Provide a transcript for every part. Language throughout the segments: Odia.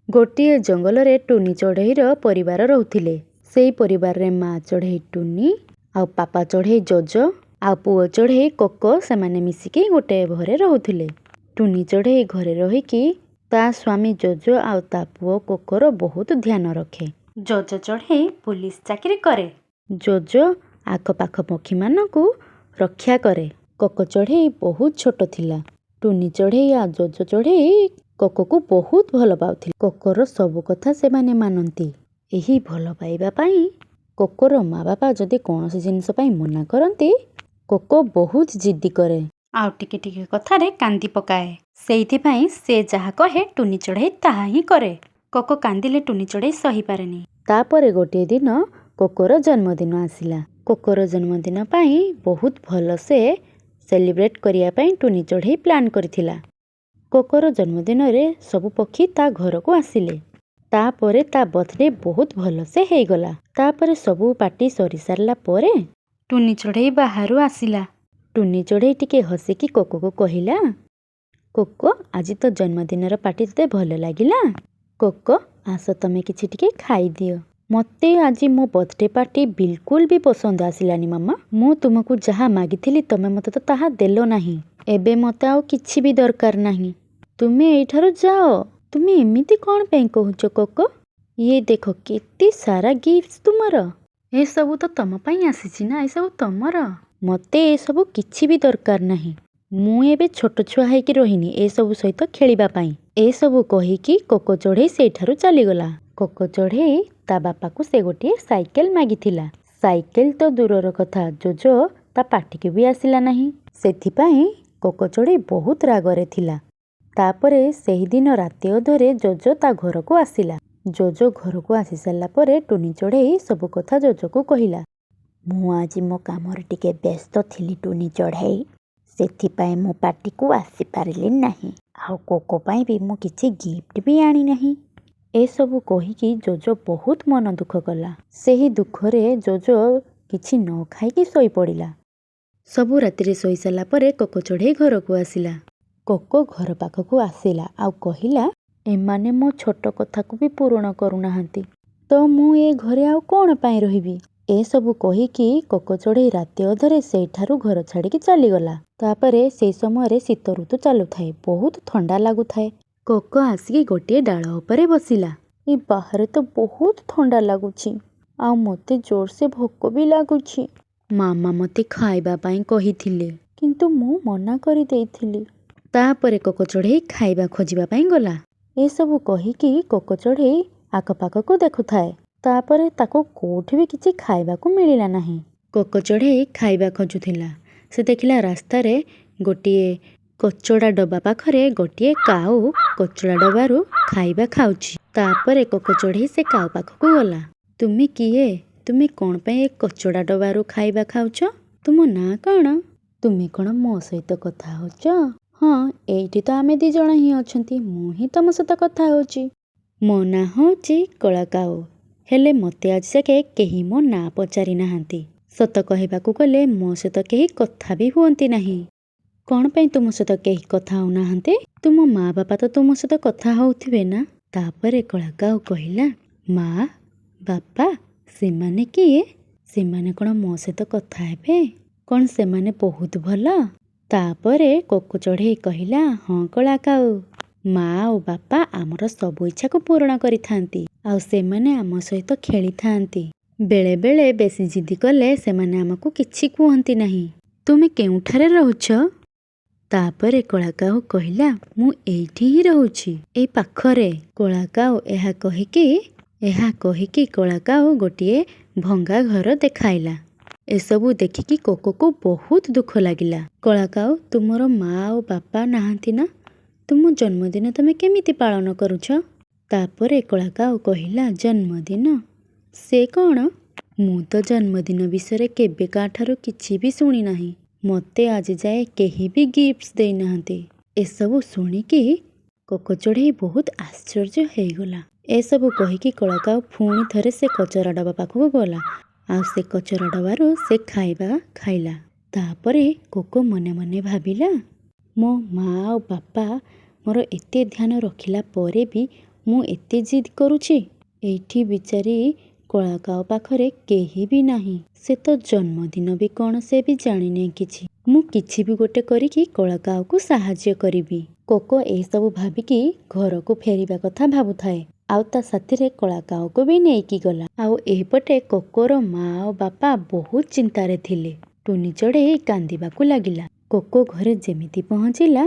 ଗୋଟିଏ ଜଙ୍ଗଲରେ ଟୁନି ଚଢ଼େଇର ପରିବାର ରହୁଥିଲେ। ସେଇ ପରିବାରରେ ମା ଚଢ଼େଇ ଟୁନି ଆଉ ପାପା ଚଢ଼େଇ ଜୋଜୋ ଆଉ ପୁଅ ଚଢ଼େଇ କୋକୋ ସେମାନେ ମିଶିକି ଗୋଟେ ଘରେ ରହୁଥିଲେ। ଟୁନି ଚଢ଼େଇ ଘରେ ରହିକି ତା ସ୍ୱାମୀ ଜୋଜୋ ଆଉ ତା ପୁଅ କୋକୋର ବହୁତ ଧ୍ୟାନ ରଖେ। ଜୋଜୋ ଚଢ଼େଇ ପୁଲିସ ଚାକିରି କରେ। ଜୋଜୋ ଆଖପାଖ ପକ୍ଷୀମାନଙ୍କୁ ରକ୍ଷା କରେ। କୋକୋ ଚଢ଼େଇ ବହୁତ ଛୋଟ ଥିଲା। ଟୁନି ଚଢ଼େଇ ଆଉ ଜୋଜୋ ଚଢ଼େଇ କୋକୋକୁ ବହୁତ ଭଲ ପାଉଥିଲେ। କୋକୋର ସବୁ କଥା ସେମାନେ ମାନନ୍ତି। ଏହି ଭଲ ପାଇବା ପାଇଁ କୋକୋର ମା ବାପା ଯଦି କୌଣସି ଜିନିଷ ପାଇଁ ମନା କରନ୍ତି କୋକୋ ବହୁତ ଜିଦ୍ଦି କରେ ଆଉ ଟିକେ ଟିକେ କଥାରେ କାନ୍ଦି ପକାଏ। ସେଇଥିପାଇଁ ସେ ଯାହା କହେ ଟୁନି ଚଢ଼େଇ ତାହା ହିଁ କରେ। କୋକୋ କାନ୍ଦିଲେ ଟୁନି ଚଢ଼େଇ ସହିପାରେନି। ତାପରେ ଗୋଟିଏ ଦିନ କୋକୋର ଜନ୍ମଦିନ ଆସିଲା। କୋକୋର ଜନ୍ମଦିନ ପାଇଁ ବହୁତ ଭଲସେ ସେଲିବ୍ରେଟ୍ କରିବା ପାଇଁ ଟୁନି ଚଢ଼େଇ ପ୍ଲାନ୍ କରିଥିଲା। କୋକୋର ଜନ୍ମଦିନରେ ସବୁ ପକ୍ଷୀ ତା ଘରକୁ ଆସିଲେ। ତାପରେ ତା ବର୍ଥଡେ ବହୁତ ଭଲସେ ହେଇଗଲା। ତାପରେ ସବୁ ପାର୍ଟି ସରିସାରିଲା ପରେ ଟୁନି ଚଢ଼େଇ ବାହାରୁ ଆସିଲା। ଟୁନି ଚଢ଼େଇ ଟିକେ ହସିକି କୋକୋକୁ କହିଲା, କୋକୋ ଆଜି ତ ଜନ୍ମଦିନର ପାର୍ଟି ତତେ ଭଲ ଲାଗିଲା? କୋକୋ ଆସ ତମେ କିଛି ଟିକେ ଖାଇଦିଅ। ମୋତେ ଆଜି ମୋ ବର୍ଥଡେ ପାର୍ଟି ବିଲକୁଲ ବି ପସନ୍ଦ ଆସିଲାନି ମାମା। ମୁଁ ତୁମକୁ ଯାହା ମାଗିଥିଲି ତମେ ମୋତେ ତ ତାହା ଦେଲ ନାହିଁ। ଏବେ ମୋତେ ଆଉ କିଛି ବି ଦରକାର ନାହିଁ। ତୁମେ ଏଇଠାରୁ ଯାଅ। ତୁମେ ଏମିତି କ'ଣ ପାଇଁ କହୁଛ କୋକୋ? ଇଏ ଦେଖ କେତେ ସାରା ଗିଫ୍ଟ ତୁମର। ଏସବୁ ତ ତମ ପାଇଁ ଆସିଛି ନା, ଏସବୁ ତମର। ମୋତେ ଏସବୁ କିଛି ବି ଦରକାର ନାହିଁ। ମୁଁ ଏବେ ଛୋଟ ଛୁଆ ହେଇକି ରହିନି ଏସବୁ ସହିତ ଖେଳିବା ପାଇଁ। ଏସବୁ କହିକି କୋକୋ ଚଢ଼େଇ ସେଇଠାରୁ ଚାଲିଗଲା। କୋକୋ ଚଢ଼େଇ ତା ବାପାକୁ ସେ ଗୋଟିଏ ସାଇକେଲ ମାଗିଥିଲା। ସାଇକେଲ ତ ଦୂରର କଥା ଜୋଜୋ ତା ପାଟିକୁ ବି ଆସିଲା ନାହିଁ। ସେଥିପାଇଁ କୋକୋ ଚଢ଼େଇ ବହୁତ ରାଗରେ ଥିଲା। ତାପରେ ସେହିଦିନ ରାତି ଅଧରେ ଜୋଜୋ ତା ଘରକୁ ଆସିଲା। ଜୋଜୋ ଘରକୁ ଆସି ସାରିଲା ପରେ ଟୁନି ଚଢ଼େଇ ସବୁ କଥା ଜୋଜୋକୁ କହିଲା। ମୁଁ ଆଜି ମୋ କାମରେ ଟିକେ ବ୍ୟସ୍ତ ଥିଲି ଟୁନି ଚଢ଼େଇ। ସେଥିପାଇଁ ମୁଁ ପାର୍ଟିକୁ ଆସିପାରିଲି ନାହିଁ। ଆଉ କୋକୋ ପାଇଁ ବି ମୁଁ କିଛି ଗିଫ୍ଟ ବି ଆଣି ନାହିଁ। ଏସବୁ କହିକି ଜୋଜୋ ବହୁତ ମନ ଦୁଃଖ କଲା। ସେହି ଦୁଃଖରେ ଜୋଜୋ କିଛି ନ ଖାଇକି ଶୋଇପଡ଼ିଲା। ସବୁ ରାତିରେ ଶୋଇସାରିଲା ପରେ କୋକୋ ଚଢ଼େଇ ଘରକୁ ଆସିଲା। କୋକୋ ଘର ପାଖକୁ ଆସିଲା ଆଉ କହିଲା, ଏମାନେ ମୋ ଛୋଟ କଥାକୁ ବି ପୂରଣ କରୁନାହାନ୍ତି। ତ ମୁଁ ଏ ଘରେ ଆଉ କ'ଣ ପାଇଁ ରହିବି? ଏସବୁ କହିକି କୋକୋ ଚଢ଼େଇ ରାତି ଅଧରେ ସେଇଠାରୁ ଘର ଛାଡ଼ିକି ଚାଲିଗଲା। ତାପରେ ସେଇ ସମୟରେ ଶୀତ ଋତୁ ଚାଲୁଥାଏ। ବହୁତ ଥଣ୍ଡା ଲାଗୁଥାଏ। କୋକୋ ଆସିକି ଗୋଟିଏ ଡାଳ ଉପରେ ବସିଲା। ଏ ବାହାରେ ତ ବହୁତ ଥଣ୍ଡା ଲାଗୁଛି ଆଉ ମୋତେ ଜୋରସେ ଭୋକ ବି ଲାଗୁଛି। ମାମା ମୋତେ ଖାଇବା ପାଇଁ କହିଥିଲେ କିନ୍ତୁ ମୁଁ ମନା କରିଦେଇଥିଲି। ତାପରେ କୋକୋ ଚଢ଼େଇ ଖାଇବା ଖୋଜିବା ପାଇଁ ଗଲା। ଏସବୁ କହିକି କୋକୋ ଚଢ଼େଇ ଆଖପାଖକୁ ଦେଖୁଥାଏ। ତାପରେ ତାକୁ କୋଉଠି ବି କିଛି ଖାଇବାକୁ ମିଳିଲା ନାହିଁ। କୋକୋ ଚଢ଼େଇ ଖାଇବା ଖୋଜୁଥିଲା। ସେ ଦେଖିଲା ରାସ୍ତାରେ ଗୋଟିଏ କଚଡ଼ା ଡବା ପାଖରେ ଗୋଟିଏ କାଉ କଚଡ଼ା ଡବାରୁ ଖାଇବା ଖାଉଛି। ତାପରେ କୋକୋ ଚଢ଼େଇ ସେ କାଉ ପାଖକୁ ଗଲା। ତୁମେ କିଏ? ତୁମେ କ'ଣ ପାଇଁ ଏ କଚଡ଼ା ଡବାରୁ ଖାଇବା ଖାଉଛ? ତୁମ ନାଁ କ'ଣ? ତୁମେ କ'ଣ ମୋ ସହିତ କଥା ହେଉଛ? ହଁ, ଏଇଠି ତ ଆମେ 2 ଜଣ ହିଁ ଅଛନ୍ତି। ମୁଁ ହିଁ ତମ ସହିତ କଥା ହେଉଛି। ମୋ ନାଁ ହେଉଛି କଳା କାଉ। ହେଲେ ମୋତେ ଆଜି ଯାକେ କେହି ମୋ ନାଁ ପଚାରି ନାହାନ୍ତି। ସତ କହିବାକୁ ଗଲେ ମୋ ସହିତ କେହି କଥା ବି ହୁଅନ୍ତି ନାହିଁ। କ'ଣ ପାଇଁ ତୁମ ସହିତ କେହି କଥା ହେଉନାହାନ୍ତି? ତୁମ ମା ବାପା ତ ତୁମ ସହିତ କଥା ହେଉଥିବେ ନା? ତାପରେ କଳା କାଉ କହିଲା, ମା ବାପା ସେମାନେ କିଏ? ସେମାନେ କ'ଣ ମୋ ସହିତ କଥା ହେବେ? କ'ଣ ସେମାନେ ବହୁତ ଭଲ? ତାପରେ କୋକୋ ଚଢ଼େଇ କହିଲା, ହଁ କଳା କାଉ, ମା ଆଉ ବାପା ଆମର ସବୁ ଇଚ୍ଛାକୁ ପୂରଣ କରିଥାନ୍ତି ଆଉ ସେମାନେ ଆମ ସହିତ ଖେଳିଥାନ୍ତି। ବେଳେ ବେଳେ ବେଶୀ ଜିଦ୍ଦି କଲେ ସେମାନେ ଆମକୁ କିଛି କୁହନ୍ତି ନାହିଁ। ତୁମେ କେଉଁଠାରେ ରହୁଛ? ତାପରେ କଳା କାଉ କହିଲା, ମୁଁ ଏଇଠି ହିଁ ରହୁଛି, ଏଇ ପାଖରେ। କଳା କାଉ ଏହା କହିକି କଳା କାଉ ଗୋଟିଏ ଭଙ୍ଗା ଘର ଦେଖାଇଲା। ଏସବୁ ଦେଖିକି କୋକୋକୁ ବହୁତ ଦୁଃଖ ଲାଗିଲା। କଳା କାଉ, ତୁମର ମା ଆଉ ବାପା ନାହାନ୍ତି ନା? ତୁମ ଜନ୍ମଦିନ ତମେ କେମିତି ପାଳନ କରୁଛ? ତାପରେ କଳା କାଉ କହିଲା, ଜନ୍ମଦିନ? ସେ କ'ଣ? ମୁଁ ତ ଜନ୍ମଦିନ ବିଷୟରେ କେବେ କାହାଠାରୁ କିଛି ବି ଶୁଣି ନାହିଁ। ମୋତେ ଆଜି ଯାଏ କେହି ବି ଗିଫ୍ଟ ଦେଇନାହାନ୍ତି। ଏସବୁ ଶୁଣିକି କୋକୋ ଚଢ଼େଇ ବହୁତ ଆଶ୍ଚର୍ଯ୍ୟ ହେଇଗଲା। ଏସବୁ କହିକି କଳା କାଉ ପୁଣି ଥରେ ସେ କଚରା ଡବା ପାଖକୁ ଗଲା ଆଉ ସେ କଚରା ଡବାରୁ ସେ ଖାଇବା ଖାଇଲା। ତାପରେ କୋକୋ ମନେ ମନେ ଭାବିଲା, ମୋ ମା ଆଉ ବାପା ମୋର ଏତେ ଧ୍ୟାନ ରଖିଲା ପରେ ବି ମୁଁ ଏତେ ଜିଦ୍ କରୁଛି। ଏଇଠି ବିଚାରୀ କଳା କାଉ ପାଖରେ କେହି ବି ନାହିଁ। ସେ ତ ଜନ୍ମଦିନ ବି କ'ଣ ସେ ବି ଜାଣିନି କିଛି। ମୁଁ କିଛି ବି ଗୋଟେ କରିକି କଳା କାଉକୁ ସାହାଯ୍ୟ କରିବି। କୋକୋ ଏହିସବୁ ଭାବିକି ଘରକୁ ଫେରିବା କଥା ଭାବୁଥାଏ। ଆଉ ତା ସାଥିରେ କଳା କାଉକୁ ବି ନେଇକି ଗଲା। ଆଉ ଏହିପଟେ କୋକୋର ମା ଆଉ ବାପା ବହୁତ ଚିନ୍ତାରେ ଥିଲେ। ଟୁନି ଚଢ଼େଇ କାନ୍ଦିବାକୁ ଲାଗିଲା। କୋକୋ ଘରେ ଯେମିତି ପହଞ୍ଚିଲା,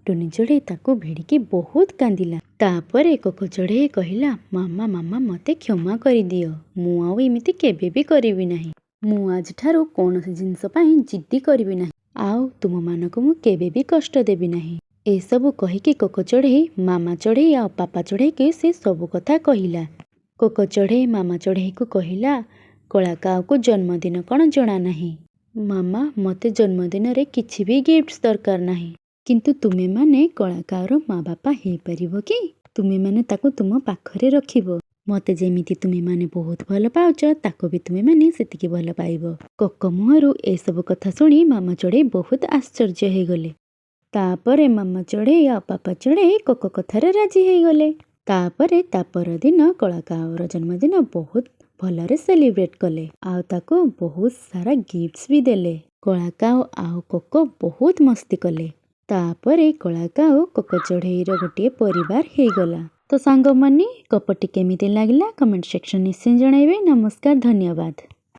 ଟୁନି ଚଢ଼େଇ ତାକୁ ଭିଡ଼ିକି ବହୁତ କାନ୍ଦିଲା। ତାପରେ କୋକୋ ଚଢ଼େଇ କହିଲା, ମାମା ମାମା ମୋତେ କ୍ଷମା କରିଦିଅ। ମୁଁ ଆଉ ଏମିତି କେବେ ବି କରିବି ନାହିଁ। ମୁଁ ଆଜିଠାରୁ କୌଣସି ଜିନିଷ ପାଇଁ ଜିଦ୍ଦି କରିବି ନାହିଁ। ଆଉ ତୁମମାନଙ୍କୁ ମୁଁ କେବେ ବି କଷ୍ଟ ଦେବି ନାହିଁ। ଏସବୁ କହିକି କୋକୋ ଚଢ଼େଇ ମାମା ଚଢ଼େଇ ଆଉ ପାପା ଚଢ଼େଇକି ସେ ସବୁ କଥା କହିଲା। କୋକୋ ଚଢ଼େଇ ମାମା ଚଢ଼େଇକୁ କହିଲା, କଳା କାଉକୁ ଜନ୍ମଦିନ କ'ଣ ଜଣା ନାହିଁ। ମାମା, ମୋତେ ଜନ୍ମଦିନରେ କିଛି ବି ଗିଫ୍ଟସ୍ ଦରକାର ନାହିଁ। କିନ୍ତୁ ତୁମେମାନେ କଳା କାଉର ମା ବାପା ହେଇପାରିବ କି? ତୁମେମାନେ ତାକୁ ତୁମ ପାଖରେ ରଖିବ। ମୋତେ ଯେମିତି ତୁମେମାନେ ବହୁତ ଭଲ ପାଉଛ, ତାକୁ ବି ତୁମେମାନେ ସେତିକି ଭଲ ପାଇବ। କୋକୋ ମୁହଁରୁ ଏସବୁ କଥା ଶୁଣି ମାମା ଚଢ଼େଇ ବହୁତ ଆଶ୍ଚର୍ଯ୍ୟ ହେଇଗଲେ। ତାପରେ ମାମା ଚଢ଼େଇ ଆଉ ପାପା ଚଢ଼େଇ କୋକୋ କଥାରେ ରାଜି ହେଇଗଲେ। ତାପରେ ତା ପରଦିନ କଳା କାଉର ଜନ୍ମଦିନ ବହୁତ ଭଲରେ ସେଲିବ୍ରେଟ୍ କଲେ। ଆଉ ତାକୁ ବହୁତ ସାରା ଗିଫ୍ଟସ୍ ବି ଦେଲେ। କଳା କାଉ ଆଉ କୋକୋ ବହୁତ ମସ୍ତି କଲେ। ତାପରେ କଳା କାଉ କୋକୋ ଚଢ଼େଇର ଗୋଟିଏ ପରିବାର ହେଇଗଲା। ତ ସାଙ୍ଗମାନେ, ଗପଟି କେମିତି ଲାଗିଲା କମେଣ୍ଟ ସେକ୍ସନ ନିଶ୍ଚୟ ଜଣାଇବେ। ନମସ୍କାର, ଧନ୍ୟବାଦ।